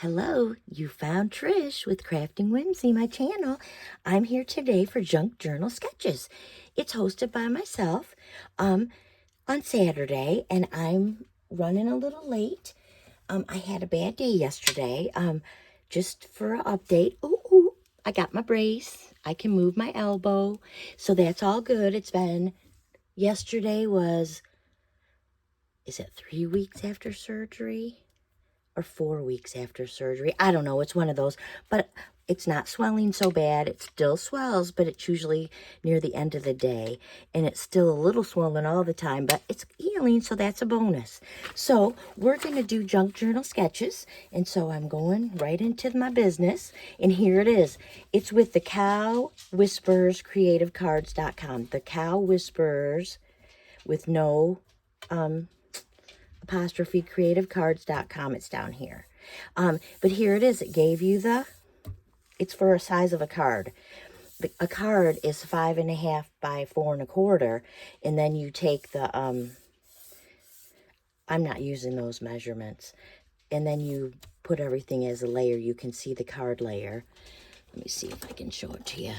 Hello, you found Trish with Crafting Whimsy, my channel. I'm here today for Junk Journal Sketches. It's hosted by myself on Saturday, and I'm running a little late. I had a bad day yesterday. Just for an update, I got my brace. I can move my elbow, so that's all good. Yesterday was, is it 3 weeks after surgery? Or 4 weeks after surgery. I don't know. It's one of those. But it's not swelling so bad. It still swells, but it's usually near the end of the day. And it's still a little swollen all the time, but it's healing, so that's a bonus. So we're going to do junk journal sketches. And so I'm going right into my business. And here it is. It's with the Cow Whisperers CreativeCards.com. The Cow Whisperers with no apostrophe creativecards.com. It's down here. But here it is. It gave you it's for a size of a card. A card is 5.5 by 4.25, and then you take the, I'm not using those measurements, and then you put everything as a layer. You can see the card layer. Let me see if I can show it to you.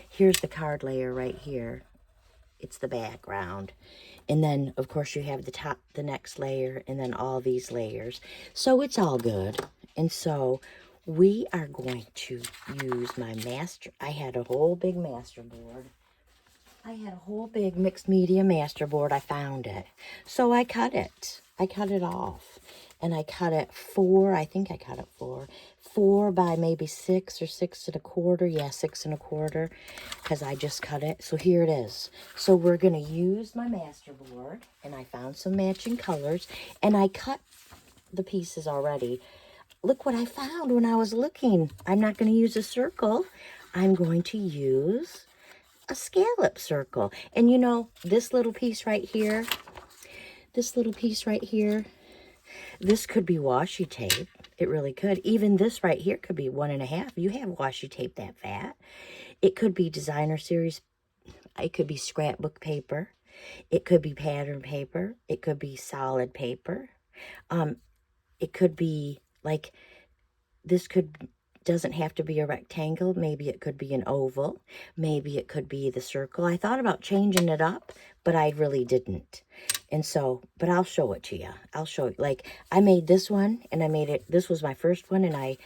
Here's the card layer right here. It's the background. And then, of course, you have the next layer, and then all these layers. So it's all good. And so we are going to use my I had a whole big master board. I had a whole big mixed media master board. I found it. So I cut it. I cut it off. And I cut it I think I cut it 4 by maybe 6 or 6.25. Yeah, 6.25, because I just cut it. So here it is. So we're going to use my master board, and I found some matching colors, and I cut the pieces already. Look what I found when I was looking. I'm not going to use a circle. I'm going to use a scallop circle. And you know, this little piece right here, this could be washi tape. It really could. Even this right here could be 1.5. You have washi tape that fat. It could be designer series. It could be scrapbook paper. It could be pattern paper. It could be solid paper. It could be like, doesn't have to be a rectangle. Maybe it could be an oval. Maybe it could be the circle. I thought about changing it up, but I really didn't. And so, but I'll show it to you. I'll show you. Like, I made this one, and this was my first one, and I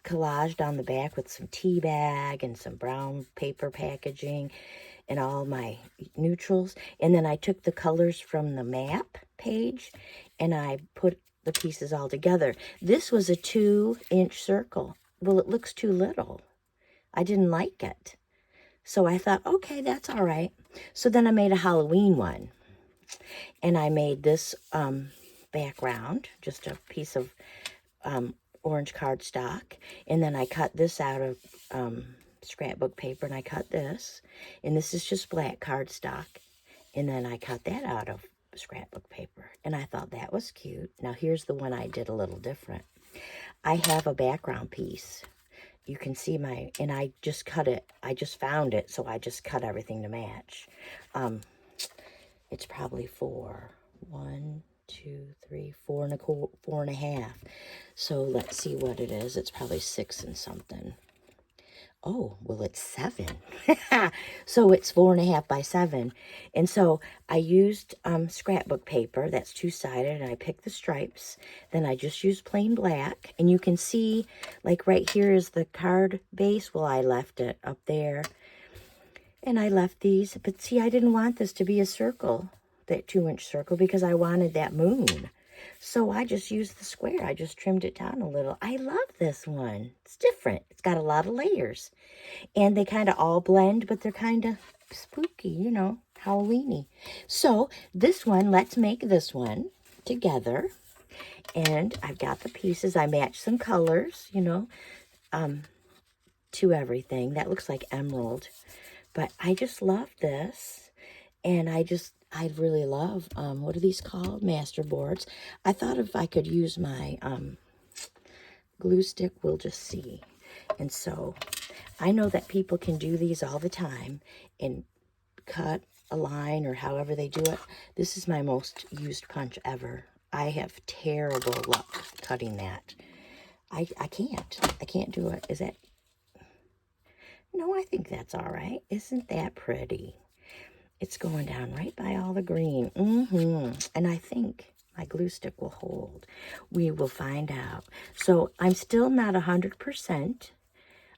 collaged on the back with some tea bag and some brown paper packaging and all my neutrals. And then I took the colors from the map page, and I put the pieces all together. This was a 2-inch circle. Well, it looks too little. I didn't like it. So I thought, okay, that's all right. So then I made a Halloween one. And I made this background, just a piece of orange cardstock. And then I cut this out of scrapbook paper, and I cut this. And this is just black cardstock. And then I cut that out of scrapbook paper, and I thought that was cute. Now here's the one I did a little different. I have a background piece. You can see and I just cut it. I just found it, so I just cut everything to match. It's probably 4, 1, 2, 3, 4.5. So let's see what it is. It's probably 6 and something. Oh, well, it's 7. So it's 4.5 by 7. And so I used scrapbook paper that's 2-sided, and I picked the stripes. Then I just used plain black. And you can see, like, right here is the card base. Well, I left it up there. And I left these. But see, I didn't want this to be a circle, that 2-inch circle, because I wanted that moon. So I just used the square. I just trimmed it down a little. I love this one. It's different. It's got a lot of layers. And they kind of all blend, but they're kind of spooky, you know, Halloween-y. So this one, let's make this one together. And I've got the pieces. I matched some colors, you know, to everything. That looks like emerald. But I just love this. And I really love, what are these called? Master boards. I thought if I could use my glue stick, we'll just see. And so I know that people can do these all the time and cut a line or however they do it. This is my most used punch ever. I have terrible luck cutting that. I can't do it. Is that, no, I think that's all right. Isn't that pretty? It's going down right by all the green. And I think my glue stick will hold. We will find out. So I'm still not 100%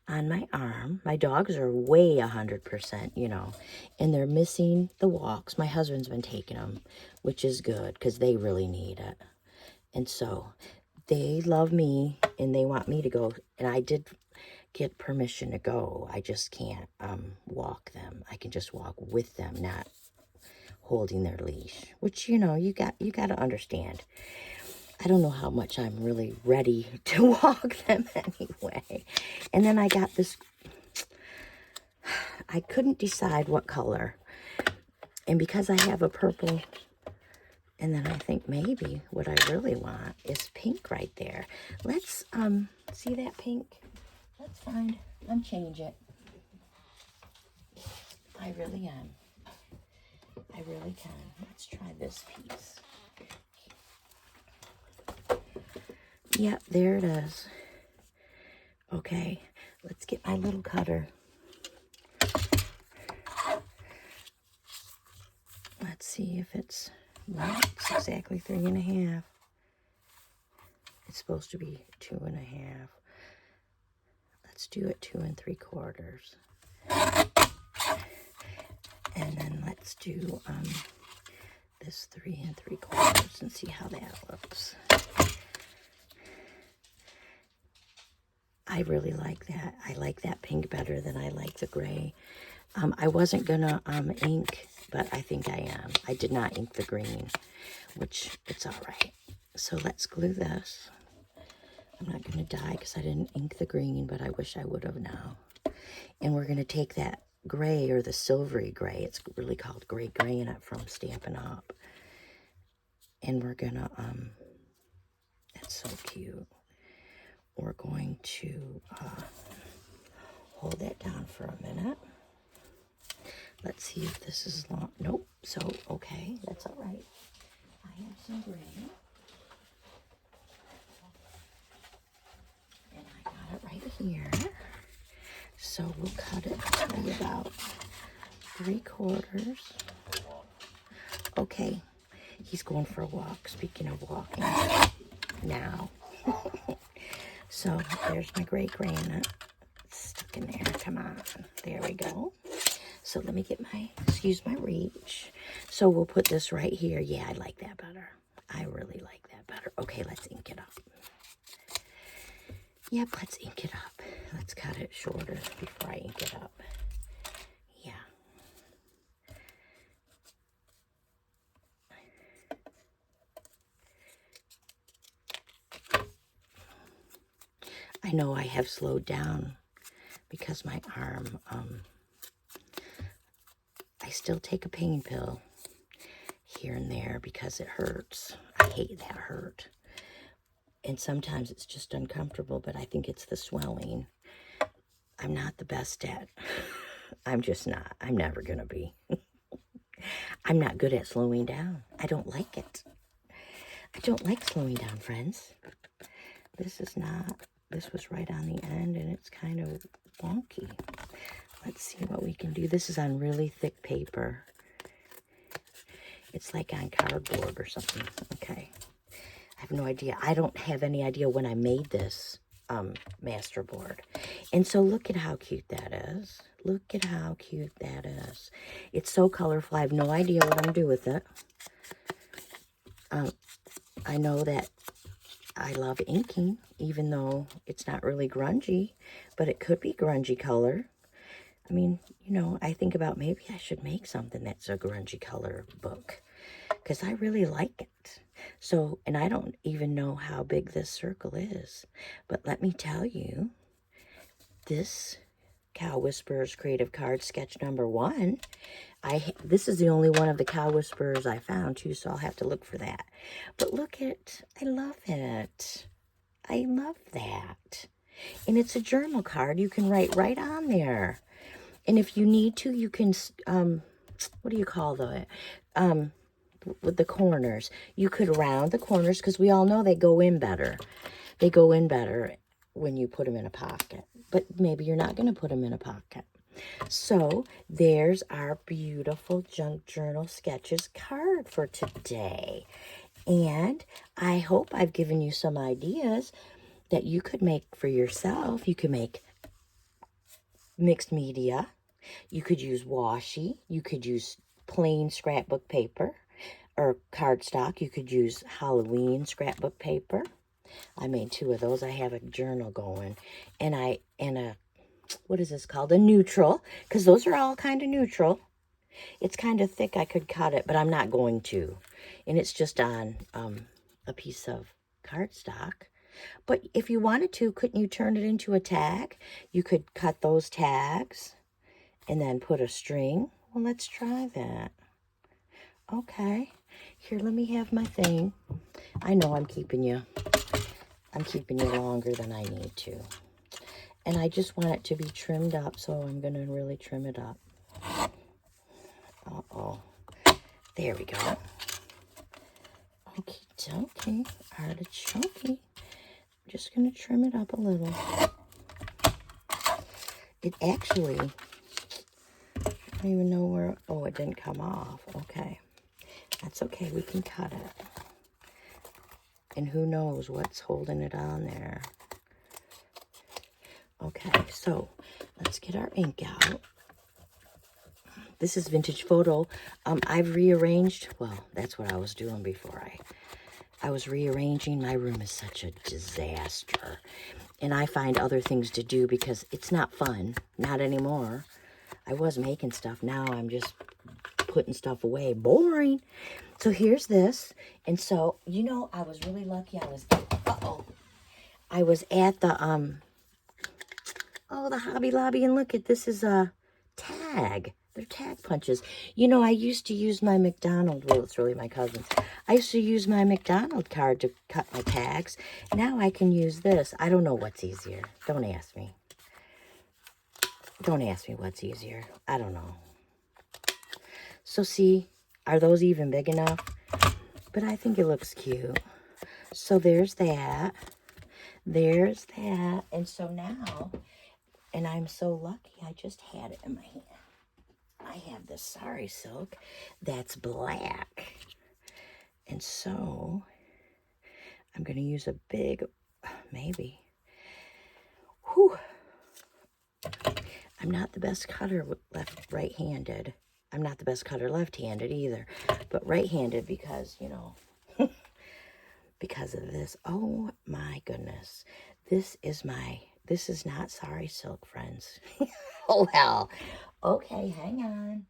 on my arm. My dogs are way 100%, you know, and they're missing the walks. My husband's been taking them, which is good because they really need it. And so they love me and they want me to go. And I did get permission to go. I just can't walk them. I can just walk with them, not holding their leash, which, you know, you got to understand. I don't know how much I'm really ready to walk them anyway. And then I got this, I couldn't decide what color. And because I have a purple, and then I think maybe what I really want is pink right there. Let's see that pink? Let's change it. I really am. I really can. Let's try this piece. Yep, there it is. Okay, let's get my little cutter. Let's see if it's, well, it's exactly 3.5. It's supposed to be 2.5. Let's do it 2 3/4. And then let's do this 3 3/4 and see how that looks. I really like that. I like that pink better than I like the gray. I wasn't gonna ink, but I think I am. I did not ink the green, which it's all right. So let's glue this. I'm not gonna die because I didn't ink the green, but I wish I would have now. And we're gonna take that gray, or the silvery gray, it's really called gray granite from Stampin' Up. And we're gonna, that's so cute. We're going to hold that down for a minute. Let's see if this is long. Nope. So, okay, that's all right. I have some gray. And I got it right here. So we'll cut it to be about 3/4. Okay, he's going for a walk. Speaking of walking, now. So there's my gray granite. It's stuck in there. Come on. There we go. So let me get my, excuse my reach. So we'll put this right here. Yeah, I like that better. I really like that better. Okay, let's ink it up. Yep, let's ink it up. Let's cut it shorter before I ink it up. Yeah. I know I have slowed down because my arm, I still take a pain pill here and there because it hurts. I hate that hurt. And sometimes it's just uncomfortable, but I think it's the swelling. I'm not the best at, I'm just not. I'm never going to be. I'm not good at slowing down. I don't like it. I don't like slowing down, friends. This is not, this was right on the end, and it's kind of wonky. Let's see what we can do. This is on really thick paper. It's like on cardboard or something. Okay. I have no idea. I don't have any idea when I made this master board. And so look at how cute that is. Look at how cute that is. It's so colorful. I have no idea what I'm going to do with it. I know that I love inking, even though it's not really grungy, but it could be grungy color. I mean, you know, I think about maybe I should make something that's a grungy color book, because I really like it. So, and I don't even know how big this circle is, but let me tell you, this Cow Whisperers Creative Card Sketch number 1, this is the only one of the Cow Whisperers I found too, so I'll have to look for that. But look at, I love it. I love that. And it's a journal card. You can write right on there. And if you need to, you can, what do you call the, with the corners? You could round the corners, because we all know they go in better. They go in better. when you put them in a pocket. But maybe you're not going to put them in a pocket. So there's our beautiful Junk Journal Sketches card for today. And I hope I've given you some ideas that you could make for yourself. You could make mixed media. You could use washi. You could use plain scrapbook paper or cardstock. You could use Halloween scrapbook paper. I made 2 of those. I have a journal going. And a, what is this called? A neutral, because those are all kind of neutral. It's kind of thick. I could cut it, but I'm not going to. And it's just on a piece of cardstock. But if you wanted to, couldn't you turn it into a tag? You could cut those tags and then put a string. Well, let's try that. Okay. Here, let me have my thing. I know I'm keeping you longer than I need to. And I just want it to be trimmed up, so I'm going to really trim it up. Uh-oh. There we go. Okie dokie. Artichoke. Just going to trim it up a little. It actually, I don't even know where, oh, it didn't come off. Okay. That's okay. We can cut it. And who knows what's holding it on there. Okay, so let's get our ink out. This is Vintage Photo. I've rearranged, well, that's what I was doing before I was rearranging. My room is such a disaster. And I find other things to do because it's not fun. Not anymore. I was making stuff. Now I'm just putting stuff away. Boring. So here's this. And so, you know, I was really lucky. I was at the, the Hobby Lobby, and look at this is a tag. They're tag punches. You know, I used to use my McDonald's, well, it's really my cousin's. I used to use my McDonald's card to cut my tags. Now I can use this. I don't know what's easier. Don't ask me. Don't ask me what's easier. I don't know. So see, are those even big enough? But I think it looks cute. So there's that. There's that. And so now, and I'm so lucky, I just had it in my hand. I have this sari silk that's black. And so I'm going to use a big, maybe. Whew. I'm not the best cutter with right-handed. I'm not the best cutter left-handed either. But right-handed because, you know, because of this. Oh my goodness. This is not sari silk, friends. Oh well. Okay, hang on.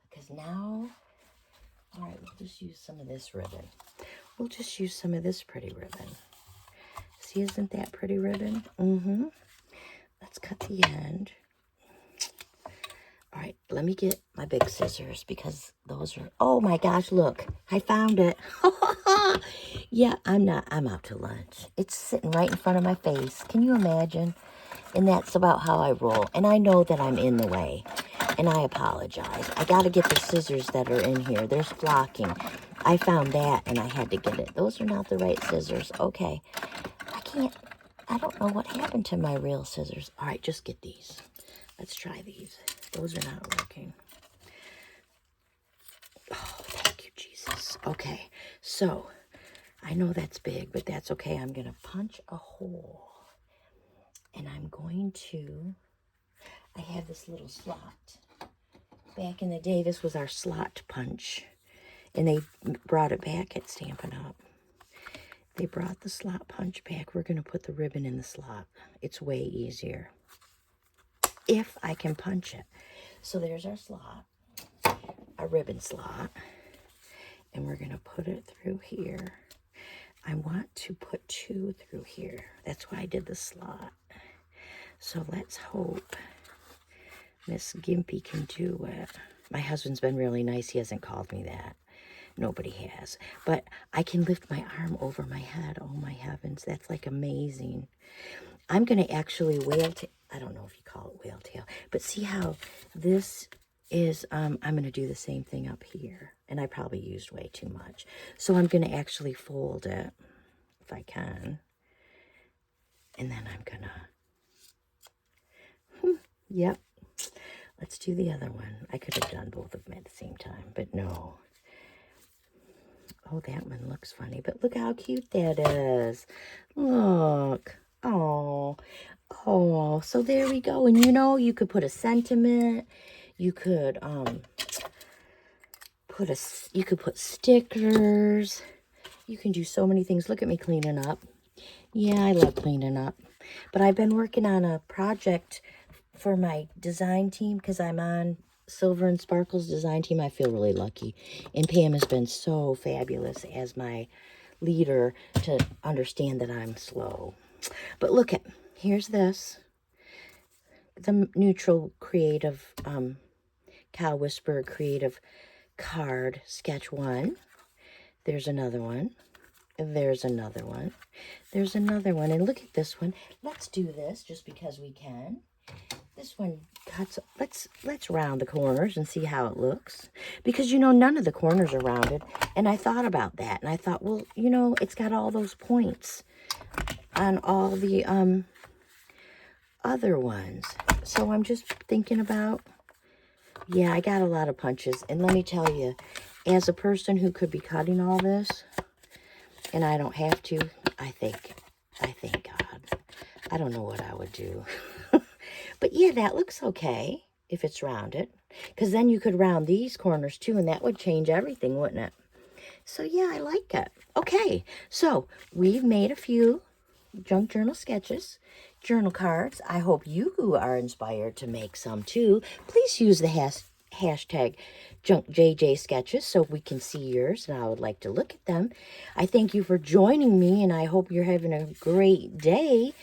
Because now, all right, we'll just use some of this ribbon. We'll just use some of this pretty ribbon. See, isn't that pretty ribbon? Mm-hmm. Let's cut the end. All right, let me get my big scissors because those are, oh my gosh, look, I found it. Yeah, I'm out to lunch. It's sitting right in front of my face. Can you imagine? And that's about how I roll. And I know that I'm in the way. And I apologize. I got to get the scissors that are in here. There's flocking. I found that and I had to get it. Those are not the right scissors. Okay. I don't know what happened to my real scissors. All right, just get these. Let's try these. Those are not working. Oh, thank you, Jesus. Okay, so I know that's big, but that's okay. I'm going to punch a hole. And I'm going to, I have this little slot. Back in the day, this was our slot punch. And they brought it back at Stampin' Up. They brought the slot punch back. We're going to put the ribbon in the slot. It's way easier. If I can punch it. So there's our slot. Our ribbon slot. And we're going to put it through here. I want to put 2 through here. That's why I did the slot. So let's hope Miss Gimpy can do it. My husband's been really nice. He hasn't called me that. Nobody has. But I can lift my arm over my head. Oh, my heavens. That's like amazing. I'm going to actually whale tail. I don't know if you call it whale tail. But see how this is. I'm going to do the same thing up here. And I probably used way too much. So I'm going to actually fold it if I can. And then I'm gonna, yep. Let's do the other one. I could have done both of them at the same time, but no. Oh, that one looks funny, but look how cute that is. Look. Oh, oh, so there we go. And you know, you could put a sentiment. You could put stickers. You can do so many things. Look at me cleaning up. Yeah, I love cleaning up. But I've been working on a project for my design team because I'm on Silver and Sparkles design team. I feel really lucky. And Pam has been so fabulous as my leader to understand that I'm slow. But look at, here's this. The neutral creative Cow Whisperer creative card sketch 1. There's another one. There's another one. There's another one. And look at this one. Let's do this just because we can. This one cuts, let's round the corners and see how it looks. Because, you know, none of the corners are rounded. And I thought about that. And I thought, well, you know, it's got all those points on all the other ones. So I'm just thinking about, yeah, I got a lot of punches. And let me tell you, as a person who could be cutting all this, and I don't have to, I thank God. I don't know what I would do. But yeah, that looks okay if it's rounded. Because then you could round these corners too, and that would change everything, wouldn't it? So yeah, I like it. Okay, so we've made a few junk journal sketches, journal cards. I hope you are inspired to make some too. Please use the hashtag JunkJJ sketches so we can see yours, and I would like to look at them. I thank you for joining me, and I hope you're having a great day.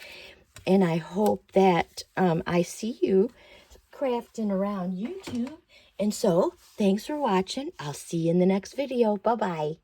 And I hope that I see you crafting around YouTube. And so, thanks for watching. I'll see you in the next video. Bye-bye.